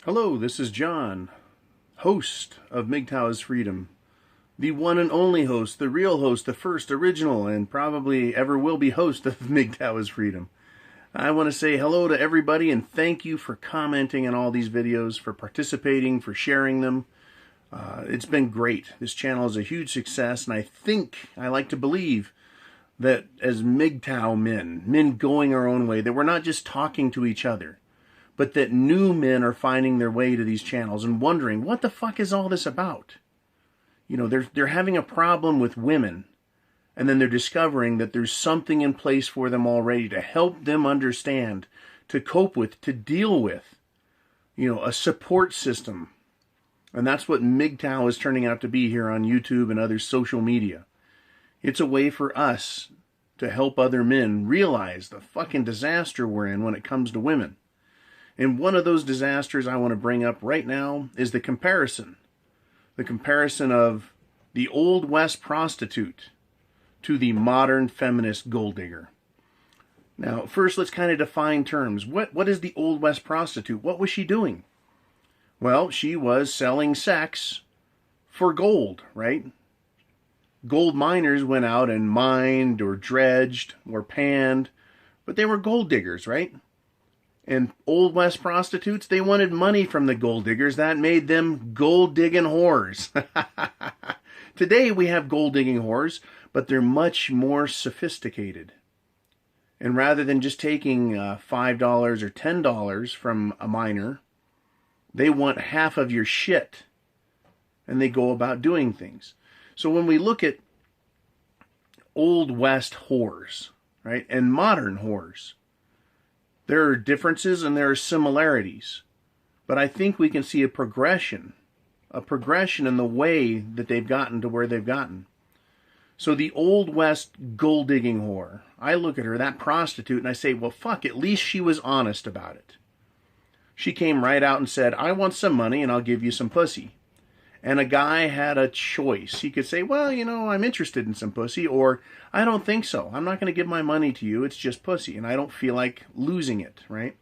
Hello, this is John, host of MGTOW's Freedom. The one and only host, the real host, the first, original, and probably ever will be host of MGTOW's Freedom. I want to say hello to everybody and thank you for commenting on all these videos, for participating, for sharing them. It's been great. This channel is a huge success, and I like to believe that as MGTOW men going our own way, that we're not just talking to each other, but that new men are finding their way to these channels and wondering, what the fuck is all this about? You know, they're having a problem with women, and then they're discovering that there's something in place for them already to help them understand, to cope with, to deal with, a support system. And that's what MGTOW is turning out to be here on YouTube and other social media. It's a way for us to help other men realize the fucking disaster we're in when it comes to women. And one of those disasters I want to bring up right now is the comparison. The comparison of the Old West prostitute to the modern feminist gold digger. Now, first, let's kind of define terms. What is the Old West prostitute? What was she doing? Well, she was selling sex for gold, right? Gold miners went out and mined or dredged or panned, but they were gold diggers, right? And Old West prostitutes, they wanted money from the gold diggers. That made them gold-digging whores. Today we have gold-digging whores, but they're much more sophisticated. And rather than just taking $5 or $10 from a miner, they want half of your shit. And they go about doing things. So when we look at Old West whores, right, and modern whores, there are differences and there are similarities, but I think we can see a progression in the way that they've gotten to where they've gotten. So the Old West gold digging whore, I look at her, that prostitute, and I say, well, fuck, at least she was honest about it. She came right out and said, I want some money and I'll give you some pussy. And a guy had a choice. He could say, well, I'm interested in some pussy, or I don't think so. I'm not going to give my money to you. It's just pussy, and I don't feel like losing it, right?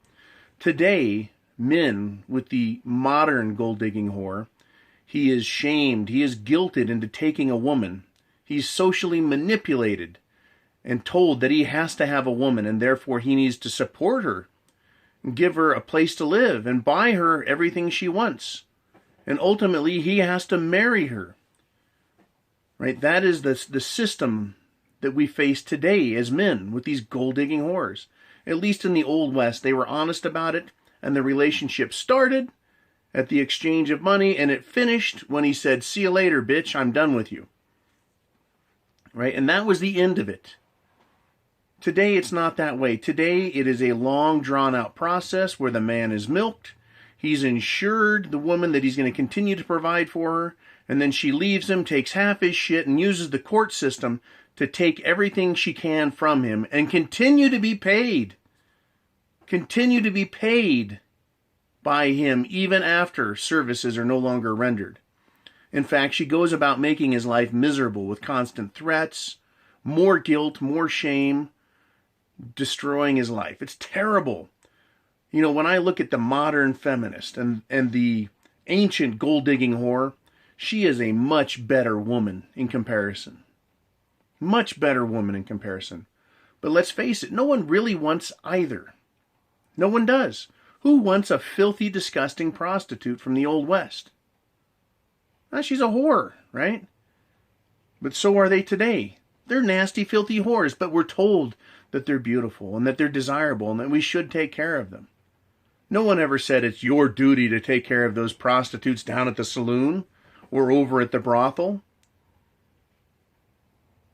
Today, men with the modern gold-digging whore, he is shamed, he is guilted into taking a woman. He's socially manipulated and told that he has to have a woman, and therefore he needs to support her and give her a place to live and buy her everything she wants. And ultimately, he has to marry her. Right? That is the system that we face today as men with these gold-digging whores. At least in the Old West, they were honest about it, and the relationship started at the exchange of money, and it finished when he said, see you later, bitch, I'm done with you. Right? And that was the end of it. Today, it's not that way. Today, it is a long, drawn-out process where the man is milked. He's insured the woman that he's going to continue to provide for her, and then she leaves him, takes half his shit, and uses the court system to take everything she can from him and continue to be paid. Continue to be paid by him even after services are no longer rendered. In fact, she goes about making his life miserable with constant threats, more guilt, more shame, destroying his life. It's terrible. When I look at the modern feminist and the ancient gold-digging whore, she is a much better woman in comparison. Much better woman in comparison. But let's face it, no one really wants either. No one does. Who wants a filthy, disgusting prostitute from the Old West? Well, she's a whore, right? But so are they today. They're nasty, filthy whores, but we're told that they're beautiful and that they're desirable and that we should take care of them. No one ever said it's your duty to take care of those prostitutes down at the saloon or over at the brothel.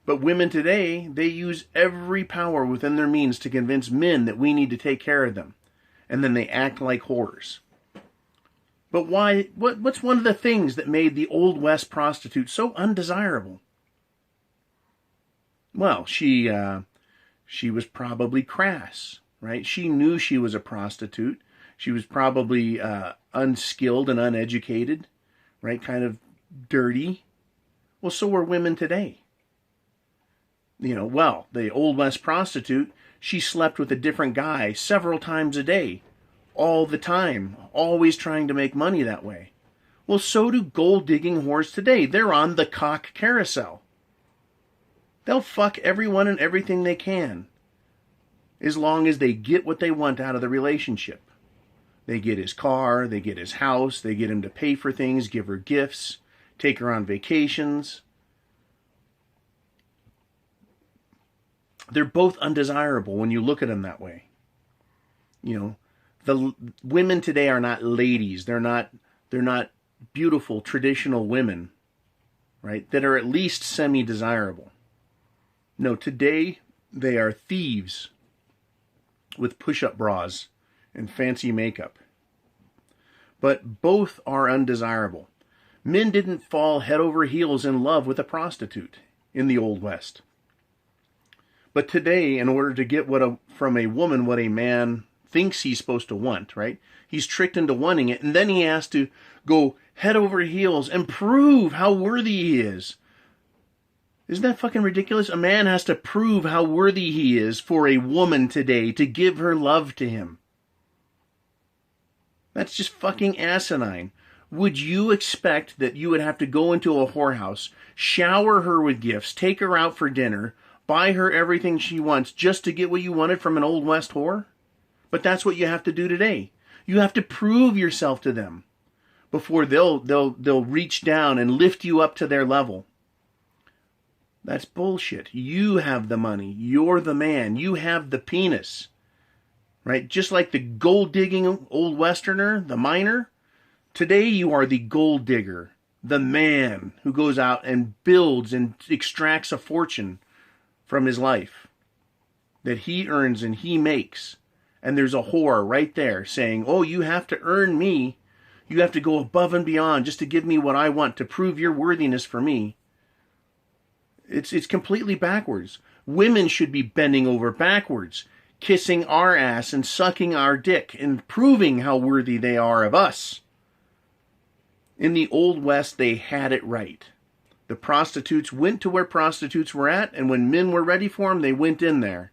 But women today, they use every power within their means to convince men that we need to take care of them. And then they act like whores. But why? What's one of the things that made the Old West prostitute so undesirable? Well, she was probably crass, right? She knew she was a prostitute. She was probably unskilled and uneducated, right? Kind of dirty. Well, so are women today. The Old West prostitute, she slept with a different guy several times a day. all the time, always trying to make money that way. Well, so do gold-digging whores today. They're on the cock carousel. They'll fuck everyone and everything they can, as long as they get what they want out of the relationship. They get his car, they get his house, they get him to pay for things, give her gifts, take her on vacations. They're both undesirable when you look at them that way. You know, the women today are not ladies. They're not beautiful traditional women, right? That are at least semi-desirable. No, today they are thieves with push-up bras and fancy makeup. But both are undesirable. Men didn't fall head over heels in love with a prostitute in the Old West. But today, in order to get from a woman what a man thinks he's supposed to want, right? He's tricked into wanting it, and then he has to go head over heels and prove how worthy he is. Isn't that fucking ridiculous? A man has to prove how worthy he is for a woman today to give her love to him. That's just fucking asinine. Would you expect that you would have to go into a whorehouse, shower her with gifts, take her out for dinner, buy her everything she wants just to get what you wanted from an Old West whore? But that's what you have to do today. You have to prove yourself to them before they'll reach down and lift you up to their level. That's bullshit. You have the money. You're the man. You have the penis. Right? Just like the gold-digging old Westerner, the miner, today you are the gold digger, the man who goes out and builds and extracts a fortune from his life that he earns and he makes. And there's a whore right there saying, oh, you have to earn me. You have to go above and beyond just to give me what I want, to prove your worthiness for me. It's completely backwards. Women should be bending over backwards, kissing our ass and sucking our dick and proving how worthy they are of us. In the Old West, they had it right. The prostitutes went to where prostitutes were at, and when men were ready for them, they went in there.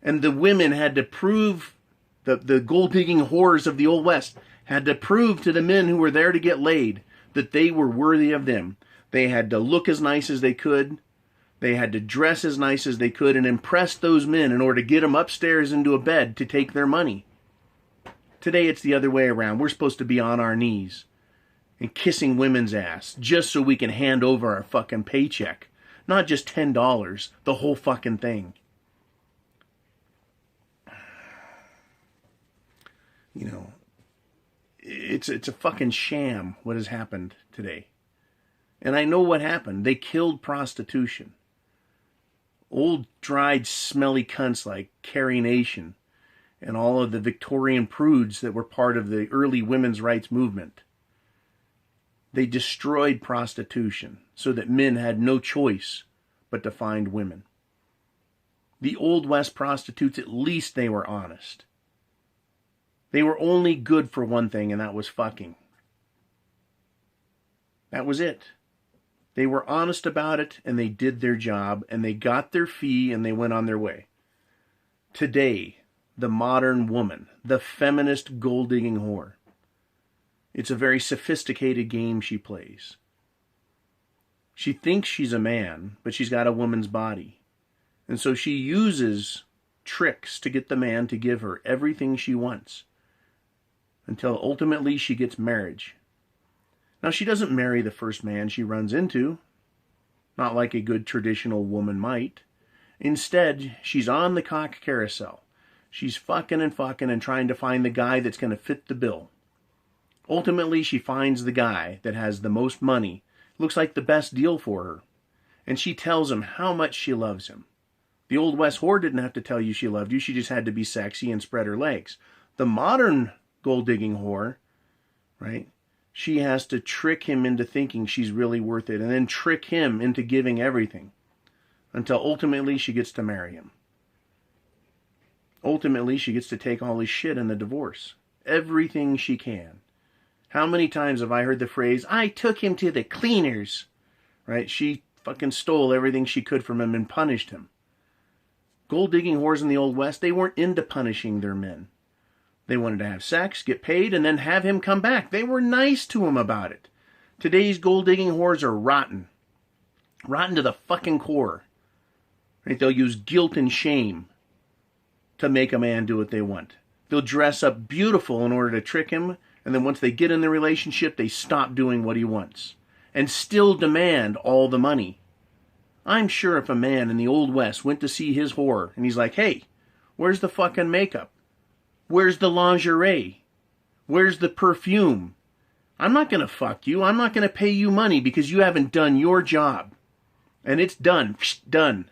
And the women had to prove, the gold-digging whores of the Old West had to prove to the men who were there to get laid that they were worthy of them. They had to look as nice as they could. They had to dress as nice as they could and impress those men in order to get them upstairs into a bed to take their money. Today it's the other way around. We're supposed to be on our knees and kissing women's ass just so we can hand over our fucking paycheck. Not just $10, the whole fucking thing. You know, it's a fucking sham what has happened today. And I know what happened. They killed prostitution. Old, dried, smelly cunts like Carrie Nation and all of the Victorian prudes that were part of the early women's rights movement. They destroyed prostitution so that men had no choice but to find women. The Old West prostitutes, at least they were honest. They were only good for one thing, and that was fucking. That was it. They were honest about it, and they did their job, and they got their fee, and they went on their way. Today, the modern woman, the feminist gold-digging whore, it's a very sophisticated game she plays. She thinks she's a man, but she's got a woman's body. And so she uses tricks to get the man to give her everything she wants, until ultimately she gets marriage. Now, she doesn't marry the first man she runs into, not like a good traditional woman might. Instead, she's on the cock carousel. She's fucking and trying to find the guy that's going to fit the bill. Ultimately, she finds the guy that has the most money, looks like the best deal for her, and she tells him how much she loves him. The Old West whore didn't have to tell you she loved you, she just had to be sexy and spread her legs. The modern gold-digging whore, right? She has to trick him into thinking she's really worth it, and then trick him into giving everything, until ultimately she gets to marry him. Ultimately, she gets to take all his shit in the divorce. Everything she can. How many times have I heard the phrase, I took him to the cleaners, right? She fucking stole everything she could from him and punished him. Gold-digging whores in the Old West, they weren't into punishing their men. They wanted to have sex, get paid, and then have him come back. They were nice to him about it. Today's gold-digging whores are rotten. Rotten to the fucking core. Right? They'll use guilt and shame to make a man do what they want. They'll dress up beautiful in order to trick him, and then once they get in the relationship, they stop doing what he wants. And still demand all the money. I'm sure if a man in the Old West went to see his whore, and he's like, hey, where's the fucking makeup? Where's the lingerie? Where's the perfume? I'm not going to fuck you. I'm not going to pay you money because you haven't done your job. And it's done. Done.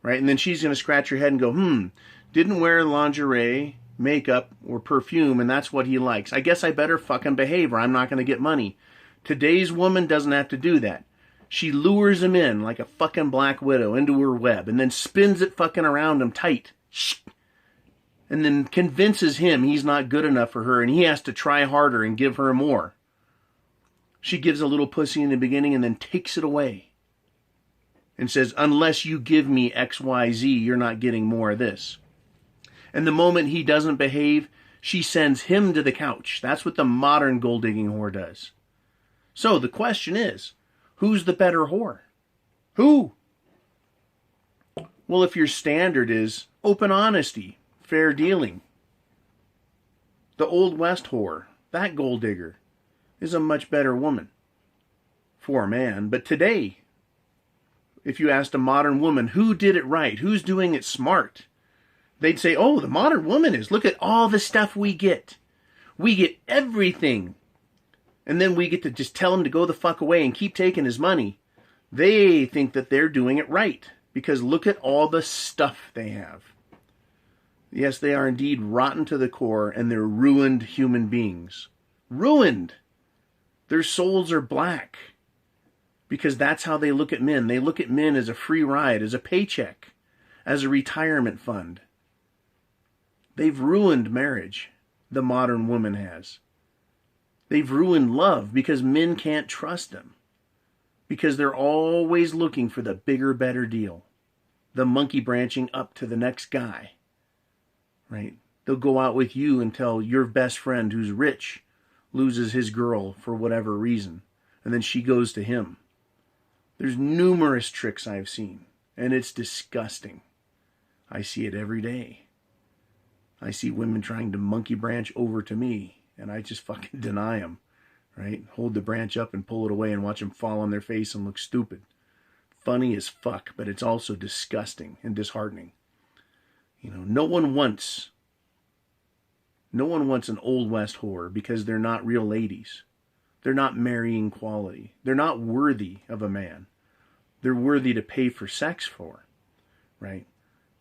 Right? And then she's going to scratch her head and go, didn't wear lingerie, makeup, or perfume, and that's what he likes. I guess I better fucking behave or I'm not going to get money. Today's woman doesn't have to do that. She lures him in like a fucking black widow into her web and then spins it fucking around him tight. And then convinces him he's not good enough for her and he has to try harder and give her more. She gives a little pussy in the beginning and then takes it away. And says, unless you give me XYZ, you're not getting more of this. And the moment he doesn't behave, she sends him to the couch. That's what the modern gold-digging whore does. So the question is, who's the better whore? Who? Well, if your standard is open honesty, fair dealing, the Old West whore, that gold digger, is a much better woman for a man. But today, if you asked a modern woman who did it right, who's doing it smart, they'd say, oh, the modern woman is. Look at all the stuff we get. We get everything. And then we get to just tell him to go the fuck away and keep taking his money. They think that they're doing it right because look at all the stuff they have. Yes, they are indeed rotten to the core and they're ruined human beings. Ruined. Their souls are black because that's how they look at men. They look at men as a free ride, as a paycheck, as a retirement fund. They've ruined marriage, the modern woman has. They've ruined love because men can't trust them. Because they're always looking for the bigger, better deal. The monkey branching up to the next guy. Right? They'll go out with you until your best friend who's rich loses his girl for whatever reason. And then she goes to him. There's numerous tricks I've seen. And it's disgusting. I see it every day. I see women trying to monkey branch over to me. And I just fucking deny them, right? Hold the branch up and pull it away and watch them fall on their face and look stupid. Funny as fuck, but it's also disgusting and disheartening. You know, no one wants an Old West whore because they're not real ladies. They're not marrying quality. They're not worthy of a man. They're worthy to pay for sex for, right?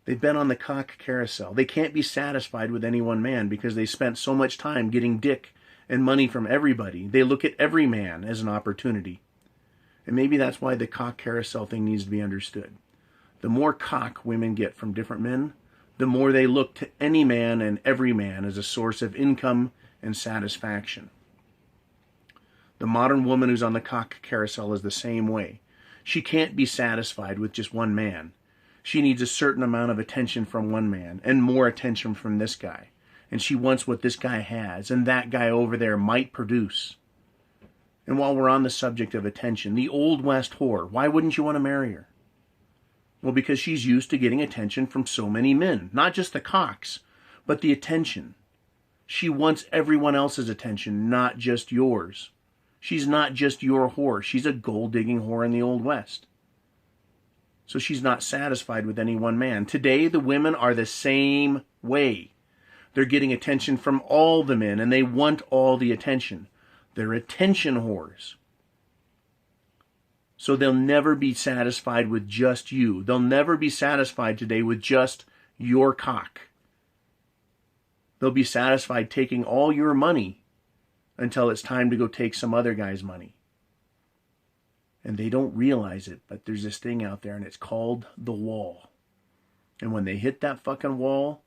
They've been on the cock carousel. They can't be satisfied with any one man because they spent so much time getting dick and money from everybody. They look at every man as an opportunity. And maybe that's why the cock carousel thing needs to be understood. The more cock women get from different men, the more they look to any man and every man as a source of income and satisfaction. The modern woman who's on the cock carousel is the same way. She can't be satisfied with just one man. She needs a certain amount of attention from one man and more attention from this guy. And she wants what this guy has and that guy over there might produce. And while we're on the subject of attention, the Old West whore, why wouldn't you want to marry her? Well, because she's used to getting attention from so many men. Not just the cocks, but the attention. She wants everyone else's attention, not just yours. She's not just your whore. She's a gold-digging whore in the Old West. So she's not satisfied with any one man. Today, the women are the same way. They're getting attention from all the men, and they want all the attention. They're attention whores. So they'll never be satisfied with just you. They'll never be satisfied today with just your cock. They'll be satisfied taking all your money until it's time to go take some other guy's money. And they don't realize it, but there's this thing out there, and it's called the wall. And when they hit that fucking wall,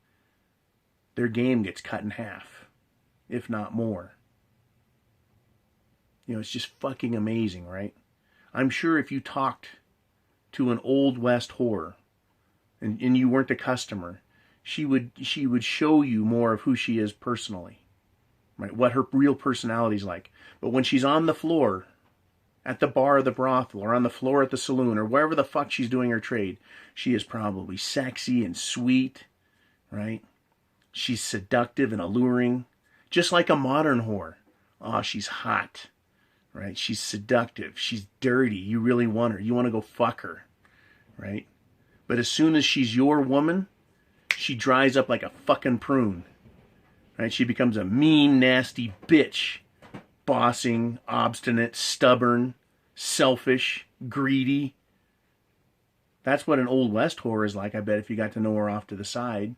their game gets cut in half, if not more. You know, it's just fucking amazing, right? I'm sure if you talked to an Old West whore, and you weren't a customer, she would show you more of who she is personally, right? What her real personality's like. But when she's on the floor at the bar of the brothel, or on the floor at the saloon, or wherever the fuck she's doing her trade, she is probably sexy and sweet, right? She's seductive and alluring, just like a modern whore. Oh, she's hot, right? She's seductive. She's dirty. You really want her. You want to go fuck her, right? But as soon as she's your woman, she dries up like a fucking prune, right? She becomes a mean, nasty bitch. Bossing, obstinate, stubborn, selfish, greedy. That's what an Old West whore is like, I bet, if you got to know her off to the side.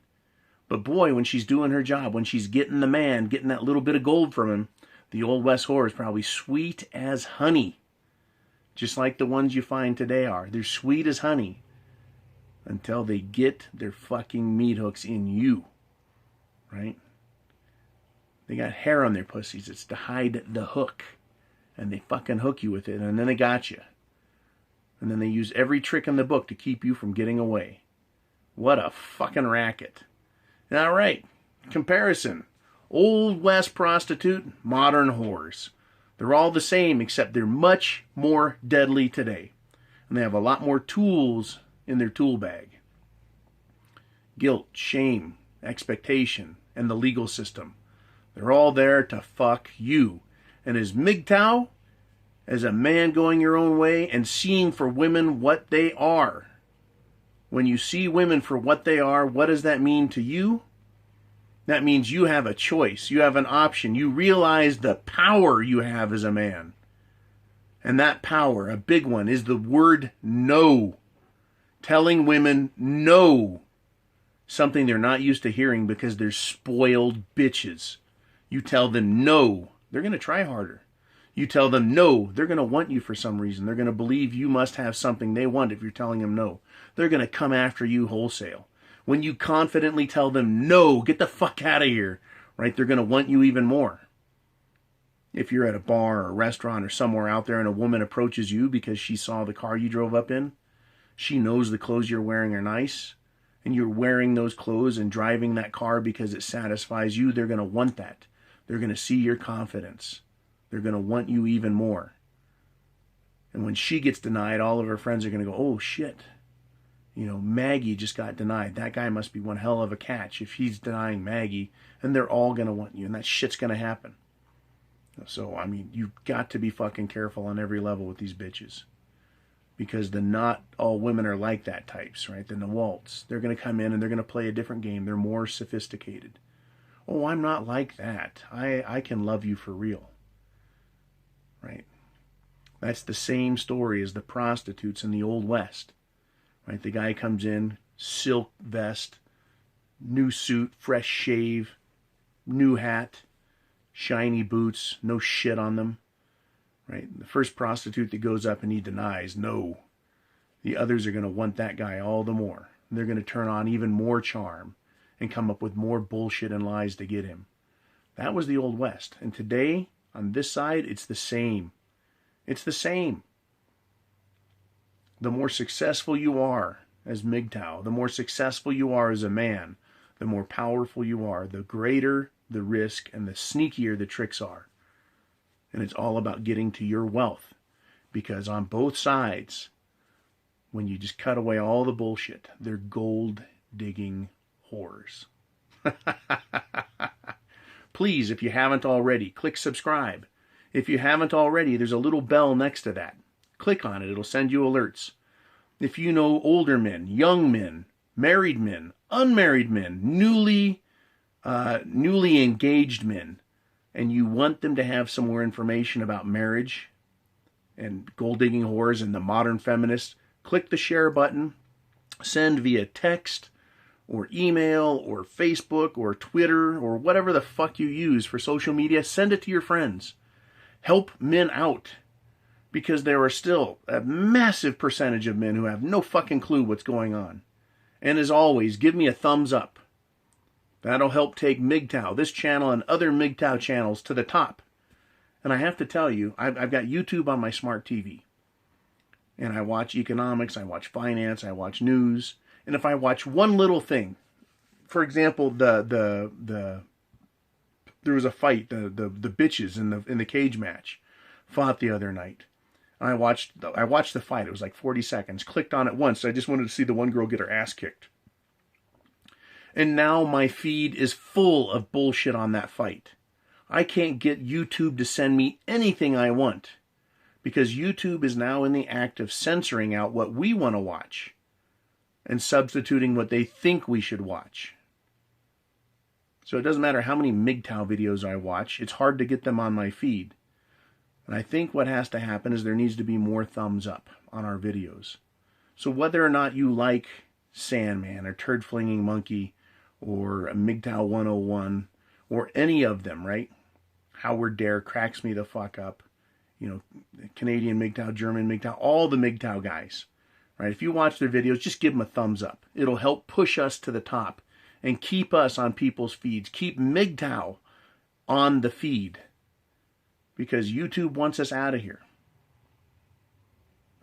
But boy, when she's doing her job, when she's getting the man, getting that little bit of gold from him, the Old West whore is probably sweet as honey. Just like the ones you find today are. They're sweet as honey until they get their fucking meat hooks in you, right? They got hair on their pussies. It's to hide the hook. And they fucking hook you with it. And then they got you. And then they use every trick in the book to keep you from getting away. What a fucking racket. All right. Comparison. Old West prostitute, modern whores. They're all the same, except they're much more deadly today. And they have a lot more tools in their tool bag. Guilt, shame, expectation, and the legal system. They're all there to fuck you. And as MGTOW, as a man going your own way and seeing for women what they are. When you see women for what they are, what does that mean to you? That means you have a choice. You have an option. You realize the power you have as a man. And that power, a big one, is the word no. Telling women no. Something they're not used to hearing because they're spoiled bitches. You tell them no, they're going to try harder. You tell them no, they're going to want you for some reason. They're going to believe you must have something they want if you're telling them no. They're going to come after you wholesale. When you confidently tell them no, get the fuck out of here, right? They're going to want you even more. If you're at a bar or a restaurant or somewhere out there and a woman approaches you because she saw the car you drove up in, she knows the clothes you're wearing are nice, and you're wearing those clothes and driving that car because it satisfies you, they're going to want that. They're going to see your confidence. They're going to want you even more. And when she gets denied, all of her friends are going to go, oh shit, you know, Maggie just got denied. That guy must be one hell of a catch if he's denying Maggie. And they're all going to want you, and that shit's going to happen. So, I mean, you've got to be fucking careful on every level with these bitches. Because not all women are like that types, right? The Waltz. They're going to come in and they're going to play a different game. They're more sophisticated. Oh, I'm not like that. I can love you for real. Right? That's the same story as the prostitutes in the Old West. Right? The guy comes in, silk vest, new suit, fresh shave, new hat, shiny boots, no shit on them. Right? The first prostitute that goes up and he denies, no. The others are going to want that guy all the more. They're going to turn on even more charm and come up with more bullshit and lies to get him. That was the Old West. And today, on this side, it's the same. It's the same. The more successful you are as MGTOW, the more successful you are as a man, the more powerful you are, the greater the risk and the sneakier the tricks are. And it's all about getting to your wealth. Because on both sides, when you just cut away all the bullshit, they're gold-digging whores. Please, if you haven't already, click subscribe. If you haven't already, there's a little bell next to that. Click on it. It'll send you alerts. If you know older men, young men, married men, unmarried men, newly engaged men, and you want them to have some more information about marriage and gold-digging whores and the modern feminists, click the share button, send via text or email or Facebook or Twitter or whatever the fuck you use for social media. Send it to your friends. Help men out, because there are still a massive percentage of men who have no fucking clue what's going on. And as always, give me a thumbs up. That'll help take MGTOW, this channel, and other MGTOW channels to the top. And I have to tell you, I've got YouTube on my smart TV. And I watch economics, I watch finance, I watch news. And if I watch one little thing, for example, there was a fight. The bitches in the cage match fought the other night. I watched the fight. It was like 40 seconds. Clicked on it once. I just wanted to see the one girl get her ass kicked. And now my feed is full of bullshit on that fight. I can't get YouTube to send me anything I want because YouTube is now in the act of censoring out what we want to watch and substituting what they think we should watch. So it doesn't matter how many MGTOW videos I watch. It's hard to get them on my feed. And I think what has to happen is there needs to be more thumbs up on our videos. So whether or not you like Sandman or Turd Flinging Monkey or MGTOW 101 or any of them, right? Howard Dare cracks me the fuck up. You know, Canadian MGTOW, German MGTOW, all the MGTOW guys, right? If you watch their videos, just give them a thumbs up. It'll help push us to the top and keep us on people's feeds. Keep MGTOW on the feed. Because YouTube wants us out of here.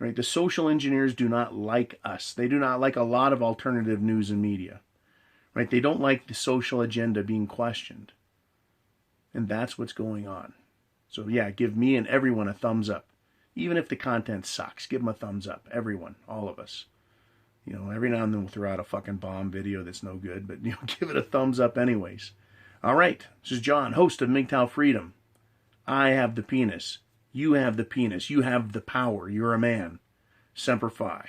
Right? The social engineers do not like us. They do not like a lot of alternative news and media. Right? They don't like the social agenda being questioned. And that's what's going on. So yeah, give me and everyone a thumbs up. Even if the content sucks, give them a thumbs up. Everyone, all of us. You know, every now and then we'll throw out a fucking bomb video that's no good, but you know, give it a thumbs up anyways. All right, this is John, host of MGTOW Freedom. I have the penis. You have the penis. You have the power. You're a man. Semper Fi.